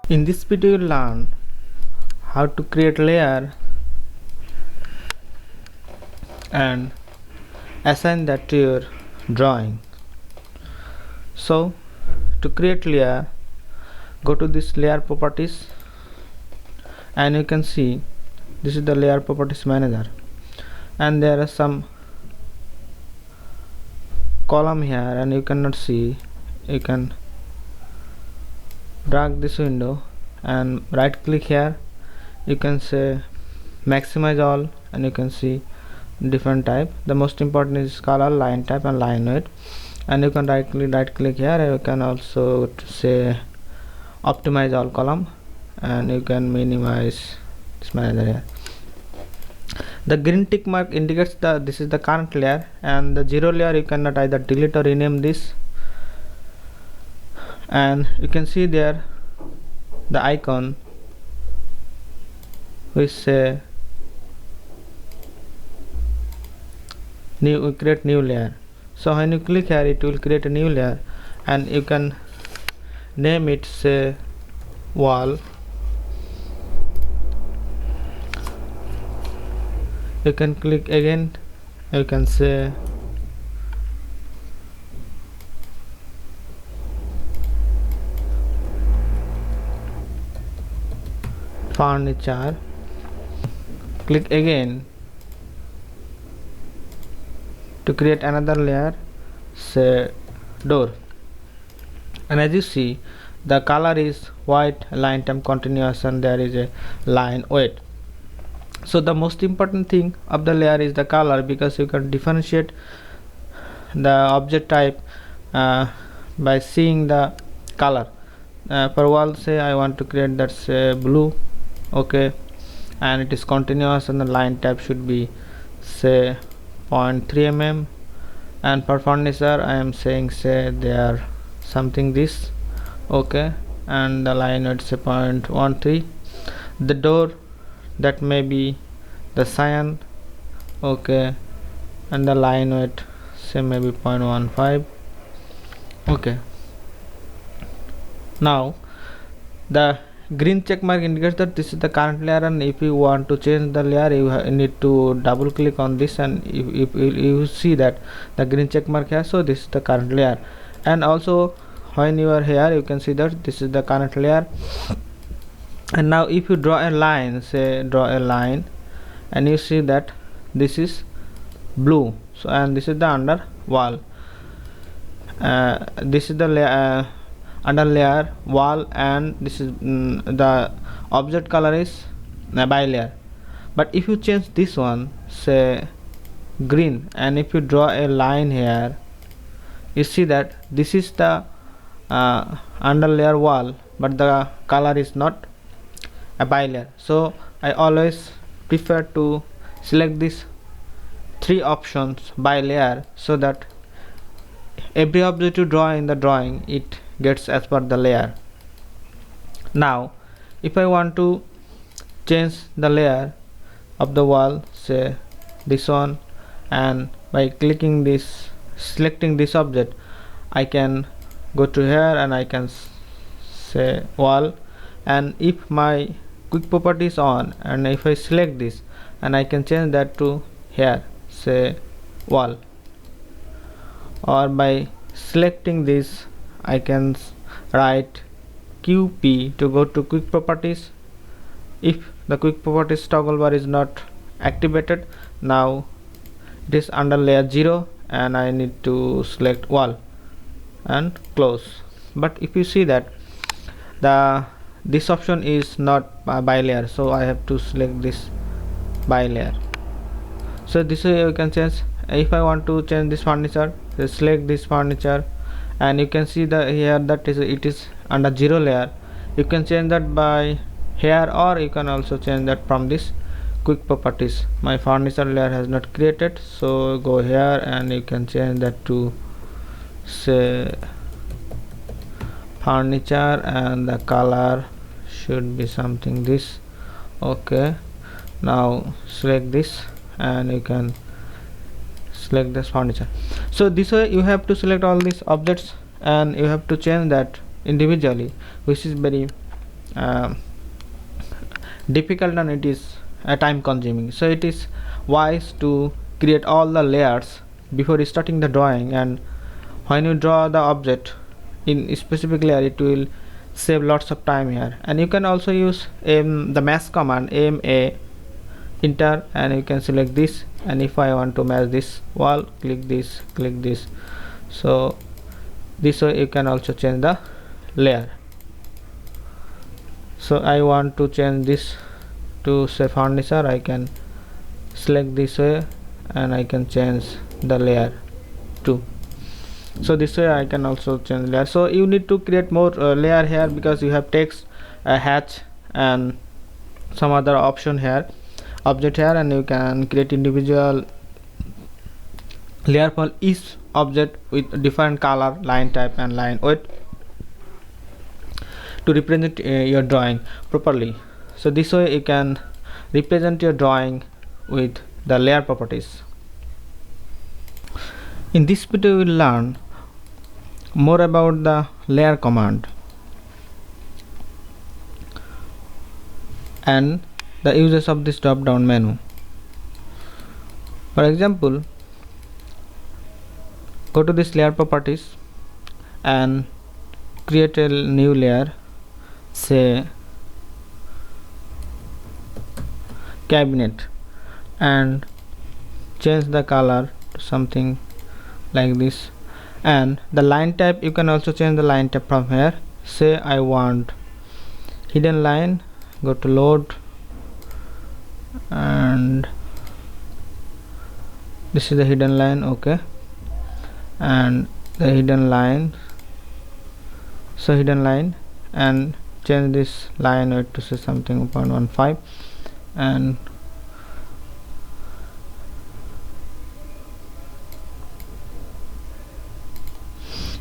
In this video you will learn how to create layer and assign that to your drawing. So to create layer, go to this layer properties and you can see this is the layer properties manager, and there are some column here and you cannot see. You can drag this window and right click here. You can say maximize all and you can see different type. The most important is color, line type and line weight, and you can right click here and you can also say optimize all column and you can minimize this manager here. The green tick mark indicates this is the current layer, and the zero layer you cannot either delete or rename this. And you can see there the icon which say create new layer. So when you click here, it will create a new layer and you can name it say wall. You can click again, you can say furniture, click again to create another layer, say door, and as you see the color is white, line time continuous, and there is a line weight. So the most important thing of the layer is the color, because you can differentiate the object type by seeing the color. For wall, say I want to create that say blue, okay, and it is continuous, and the line type should be say 0.3 mm, and for furniture I am saying say there something this, okay, and the line weight say 0.13. the door, that may be the cyan, okay, and the line weight say maybe 0.15, okay. Now the green check mark indicates that this is the current layer, and if you want to change the layer you need to double click on this, and if you see that the green check mark here, so this is the current layer. And also when you are here you can see that this is the current layer. And now if you draw a line, say draw a line, and you see that this is blue, so and this is the under wall, this is the layer under layer wall, and this is the object color is by layer. But if you change this one say green, and if you draw a line here, you see that this is the under layer wall, but the color is not a by layer. So I always prefer to select these three options by layer, so that every object you draw in the drawing it gets as per the layer. Now if I want to change the layer of the wall, say this one, and by clicking this, selecting this object, I can go to here and I can say wall, and if my quick property is on, and if I select this, and I can change that to here say wall, or by selecting this I can write QP to go to quick properties. If the quick properties toggle bar is not activated, now it is under layer 0 and I need to select wall and close. But if you see that this option is not by layer, so I have to select this by layer. So this way you can change. If I want to change this furniture, select this furniture, and you can see the here that it is under 0 layer. You can change that by here, or you can also change that from this quick properties. My furniture layer has not created, so go here and you can change that to say furniture, and the color should be something this, okay. Now select this and you can select this furniture. So this way you have to select all these objects and you have to change that individually, which is very uh, difficult and it is time consuming. So it is wise to create all the layers before starting the drawing, and when you draw the object in a specific layer it will save lots of time here. And you can also use the mask command ama enter, and you can select this, and if I want to match this wall, click this, so this way you can also change the layer. So I want to change this to say furniture, I can select this way and I can change the layer too. So this way I can also change layer. So you need to create more layer here, because you have text, hatch and some other option here, object here, and you can create individual layer for each object with different color, line type and line width to represent your drawing properly. So this way you can represent your drawing with the layer properties. In this video we will learn more about the layer command and the uses of this drop down menu. For example, go to this layer properties and create a new layer, say cabinet, and change the color to something like this. And the line type, you can also change the line type from here. Say I want hidden line, go to load, and this is the hidden line, okay, and the hidden line, so hidden line, and change this line width to say something 0.15, and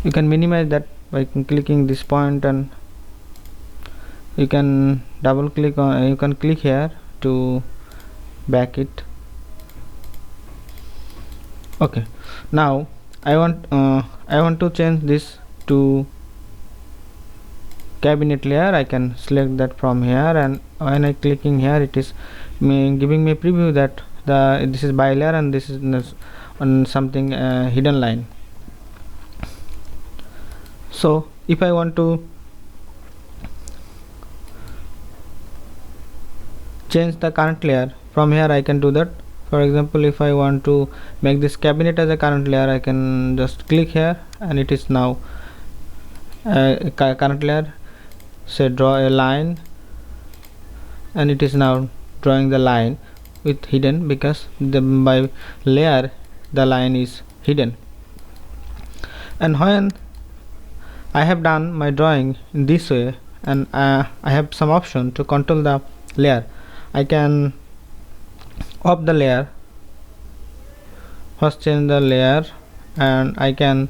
you can minimize that by clicking this point, and you can double click on, you can click here to back it. Okay, now I want to change this to cabinet layer. I can select that from here, and when I clicking here it is giving me a preview that this is by layer and this is on something hidden line. So if I want to change the current layer from here, I can do that. For example, if I want to make this cabinet as a current layer, I can just click here and it is now current layer. Say draw a line, and it is now drawing the line with hidden, because by layer the line is hidden. And when I have done my drawing in this way, and I have some option to control the layer, I can off the layer, first change the layer, and I can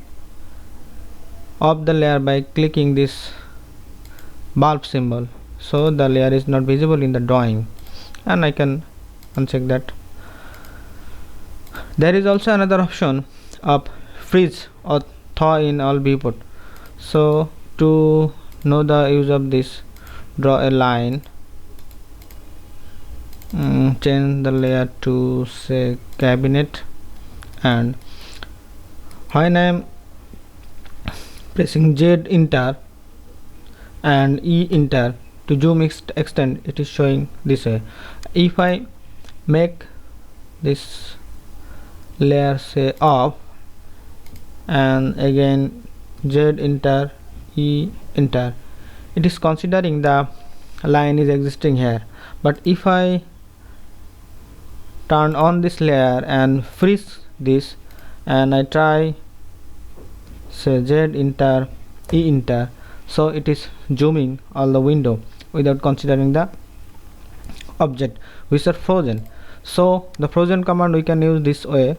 off the layer by clicking this bulb symbol, so the layer is not visible in the drawing, and I can uncheck that. There is also another option of freeze or thaw in all viewport. So to know the use of this, draw a line, change the layer to say cabinet, and when I am pressing Z enter and E enter to zoom extend, it is showing this way. If I make this layer say off and again Z enter, E enter, it is considering the line is existing here. But if I turn on this layer and freeze this, and I try say Z enter, E enter, so it is zooming all the window without considering the object which are frozen. So the frozen command we can use this way,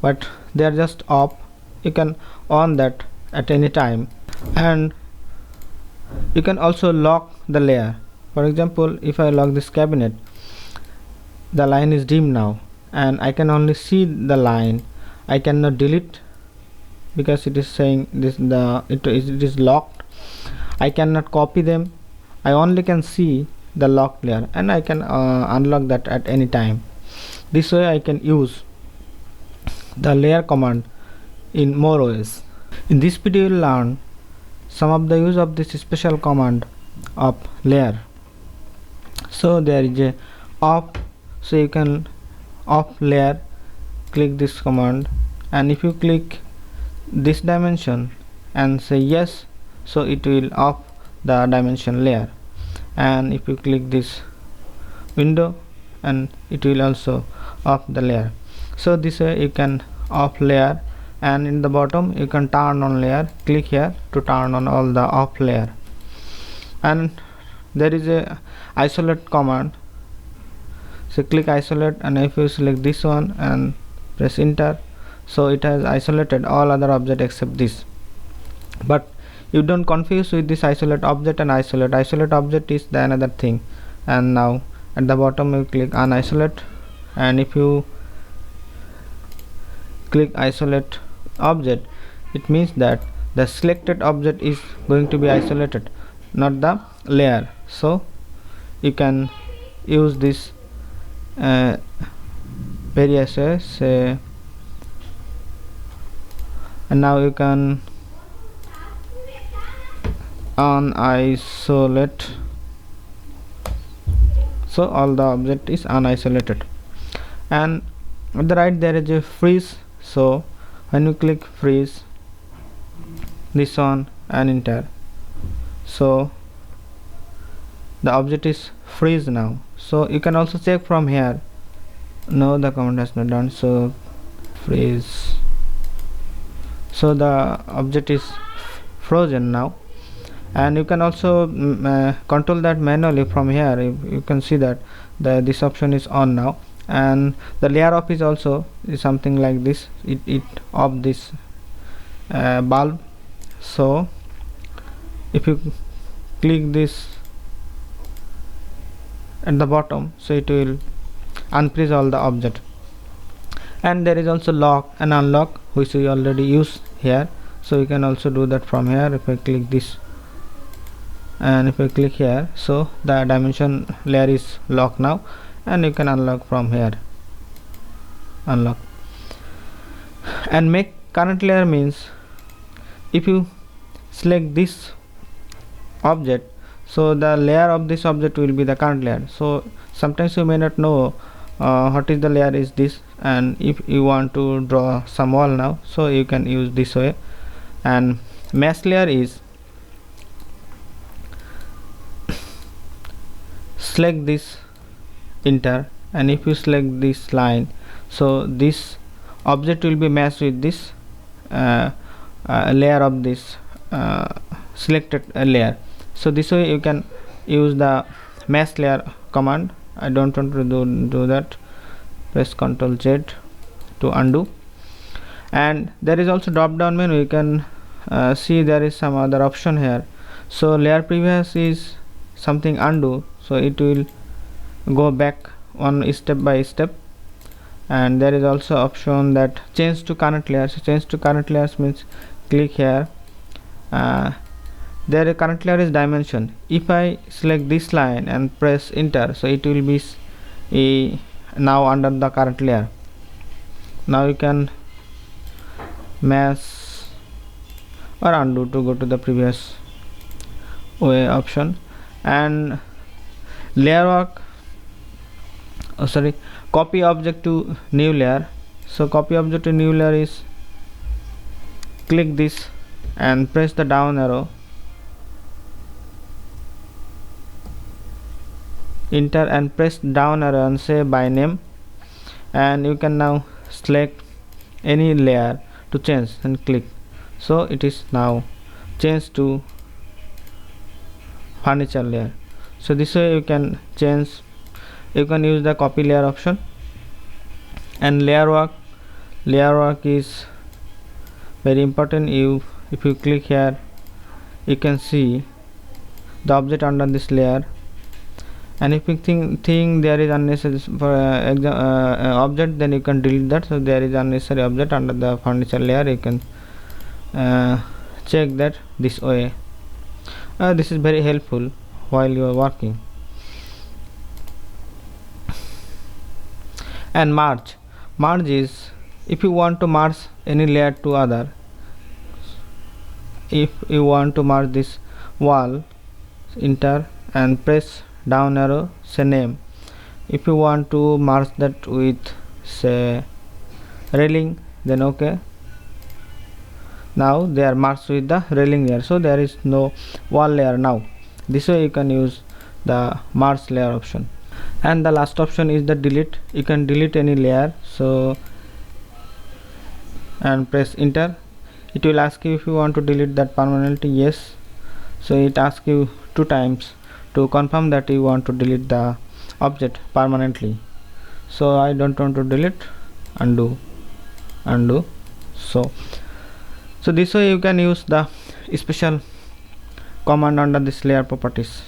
but they are just off. You can on that at any time, and you can also lock the layer. For example, if I lock this cabinet, the line is dim now and I can only see the line. I cannot delete because it is saying this it is locked. I cannot copy them I only can see the locked layer, and I can unlock that at any time. This way I can use the layer command in more ways. In this video you will learn some of the use of this special command of layer. So there is a off, so you can off layer, click this command, and if you click this dimension and say yes, so it will off the dimension layer. And if you click this window, and it will also off the layer. So this way you can off layer, and in the bottom you can turn on layer. Click here to turn on all the off layer. And there is a isolate command, so click isolate, and if you select this one and press enter, so it has isolated all other object except this. But you don't confuse with this isolate object and isolate object is the another thing. And now at the bottom you click unisolate, and if you click isolate object, it means that the selected object is going to be isolated, not the layer. So you can use this various ways, and now you can unisolate, so all the object is unisolated. And at the right there is a freeze, so when you click freeze this one and enter, so the object is freeze now. So you can also check from here. No, the command has not done, so freeze, so the object is frozen now. And you can also control that manually from here. You can see that this option is on now, and the layer off is also something like this. It off this bulb. So if you click this at the bottom, so it will unfreeze all the object. And there is also lock and unlock, which we already used here, so you can also do that from here. If I click this and if I click here, so the dimension layer is locked now, and you can unlock from here. Unlock and make current layer means if you select this object, so the layer of this object will be the current layer. So sometimes you may not know what is the layer is this, and if you want to draw some wall now, so you can use this way. And mesh layer is select this enter, and if you select this line, so this object will be meshed with this layer of this selected layer. So this way you can use the mesh layer command. I don't want to do that. Press Ctrl Z to undo. And there is also drop down menu. You can see there is some other option here. So layer previous is something undo, so it will go back one step by step. And there is also option that change to current layer. So change to current layers means click here. There current layer is dimension. If I select this line and press enter, so it will be now under the current layer. Now you can mesh or undo to go to the previous way option. And layer work, copy object to new layer. So copy object to new layer is click this and press the down arrow, enter, and press down arrow and say by name, and you can now select any layer to change and click. So it is now changed to furniture layer. So this way you can change, you can use the copy layer option. And layer work is very important. If you click here, you can see the object under this layer, and if you think there is unnecessary for object, then you can delete that. So there is unnecessary object under the furniture layer, you can check that this way. This is very helpful while you are working. And merge is if you want to merge any layer to other. If you want to merge this wall, enter and press down arrow, say name. If you want to merge that with say railing, then okay. Now they are merged with the railing layer, so there is no wall layer now. This way you can use the merge layer option. And the last option is the delete. You can delete any layer, so and press enter. It will ask you if you want to delete that permanently. Yes, so it asks you 2 times to confirm that you want to delete the object permanently. So I don't want to delete. Undo. So this way you can use the special command under this layer properties.